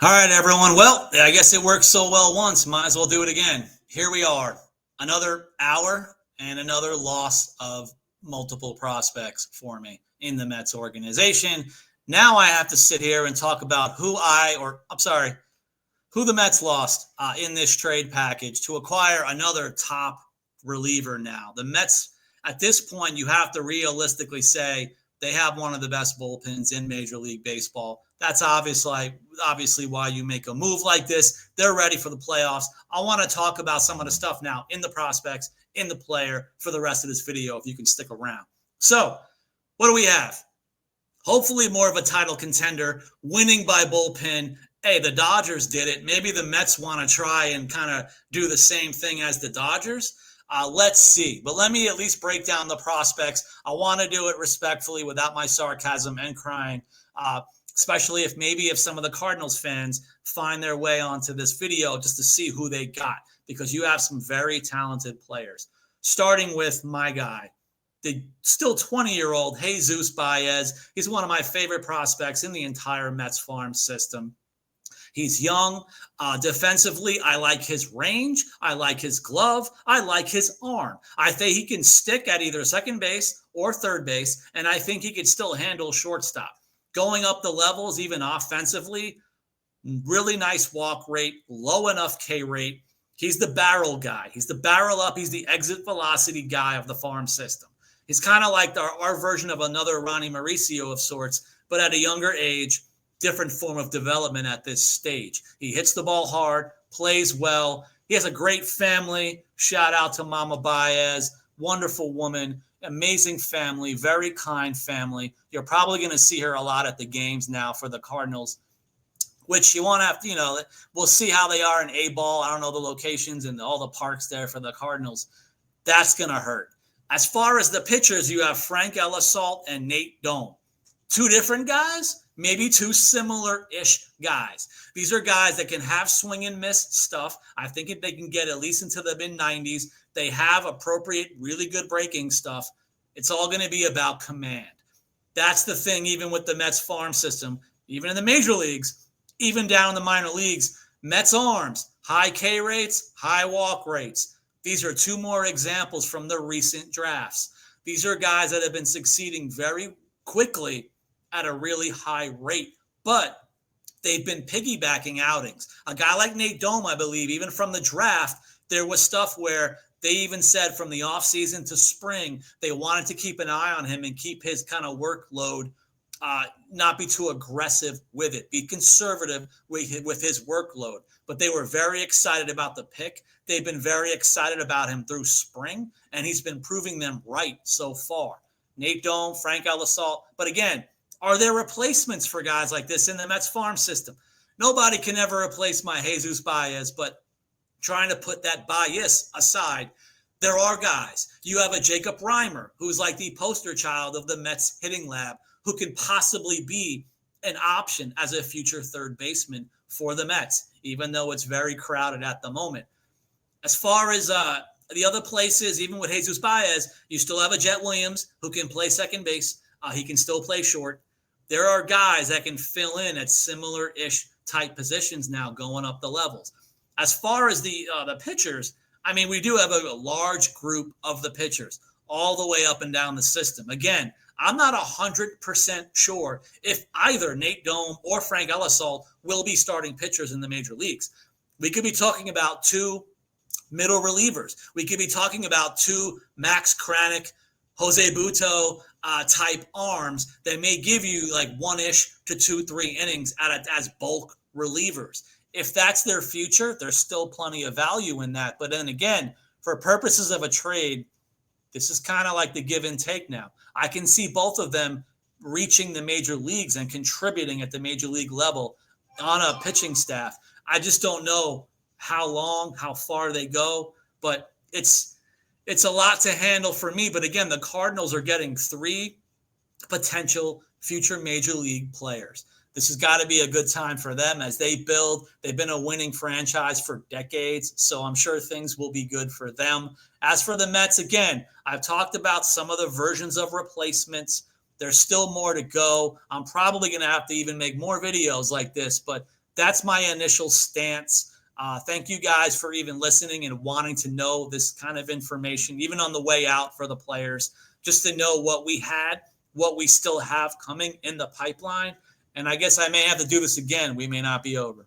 All right, everyone. Well, I guess it worked so well once. Might as well do it again. Here we are. Another hour and another loss of multiple prospects for me in the Mets organization. Now I have to sit here and talk about who the Mets lost in this trade package to acquire another top reliever now. The Mets, at this point, you have to realistically say they have one of the best bullpens in Major League Baseball. That's obviously why you make a move like this. They're ready for the playoffs. I want to talk about some of the stuff now in the prospects, in the player for the rest of this video, if you can stick around. So, what do we have? Hopefully more of a title contender, winning by bullpen. Hey, the Dodgers did it. Maybe the Mets want to try and kind of do the same thing as the Dodgers. Let's see. But let me at least break down the prospects. I want to do it respectfully without my sarcasm and crying, especially if some of the Cardinals fans find their way onto this video just to see who they got, because you have some very talented players. Starting with my guy, the still 20-year-old Jesus Bayz. He's one of my favorite prospects in the entire Mets farm system. He's young. Defensively, I like his range. I like his glove. I like his arm. I think he can stick at either second base or third base, and I think he could still handle shortstop. Going up the levels, even offensively, really nice walk rate, low enough K rate. He's the barrel guy. He's the barrel up. He's the exit velocity guy of the farm system. He's kind of like our version of another Ronnie Mauricio of sorts, but at a younger age, different form of development at this stage. He hits the ball hard, plays well. He has a great family. Shout out to Mama Bayz, wonderful woman, amazing family, very kind family. You're probably going to see her a lot at the games now for the Cardinals, which you won't have to, we'll see how they are in A-ball. I don't know the locations and all the parks there for the Cardinals. That's going to hurt. As far as the pitchers, you have Frank Elisalt and Nate Dome. Two different guys, maybe two similar-ish guys. These are guys that can have swing and miss stuff. I think if they can get at least into the mid-90s, they have appropriate, really good breaking stuff. It's all going to be about command. That's the thing, even with the Mets farm system, even in the major leagues, even down in the minor leagues, Mets arms, high K rates, high walk rates. These are two more examples from the recent drafts. These are guys that have been succeeding very quickly at a really high rate, but they've been piggybacking outings. A guy like Nate Dome, I believe, even from the draft, there was stuff where they even said from the offseason to spring, they wanted to keep an eye on him and keep his kind of workload, not be too aggressive with it, be conservative with his workload. But they were very excited about the pick. They've been very excited about him through spring, and he's been proving them right so far. Nate Dome, Frank Elisalt. But again, are there replacements for guys like this in the Mets farm system? Nobody can ever replace my Jesus Bayz, but trying to put that bias aside, there are guys. You have a Jacob Reimer, who's like the poster child of the Mets hitting lab, who can possibly be an option as a future third baseman for the Mets, even though it's very crowded at the moment. As far as the other places, even with Jesus Bayz, you still have a Jet Williams who can play second base. He can still play short. There are guys that can fill in at similar-ish type positions now going up the levels. As far as the pitchers, I mean, we do have a large group of the pitchers all the way up and down the system. Again, I'm not 100% sure if either Nate Dome or Frank Elisalt will be starting pitchers in the major leagues. We could be talking about two middle relievers. We could be talking about two Max Kranick, Jose Butto type arms that may give you like 1-ish to 2-3 innings as bulk relievers. If that's their future, there's still plenty of value in that. But then again, for purposes of a trade, this is kind of like the give and take now. I can see both of them reaching the major leagues and contributing at the major league level on a pitching staff. I just don't know how long, how far they go, but it's a lot to handle for me. But again, the Cardinals are getting 3 potential future major league players. This has got to be a good time for them as they build. They've been a winning franchise for decades, so I'm sure things will be good for them. As for the Mets, again, I've talked about some of the versions of replacements. There's still more to go. I'm probably going to have to even make more videos like this, but that's my initial stance. Thank you guys for even listening and wanting to know this kind of information, even on the way out for the players, just to know what we had, what we still have coming in the pipeline. And I guess I may have to do this again. We may not be over.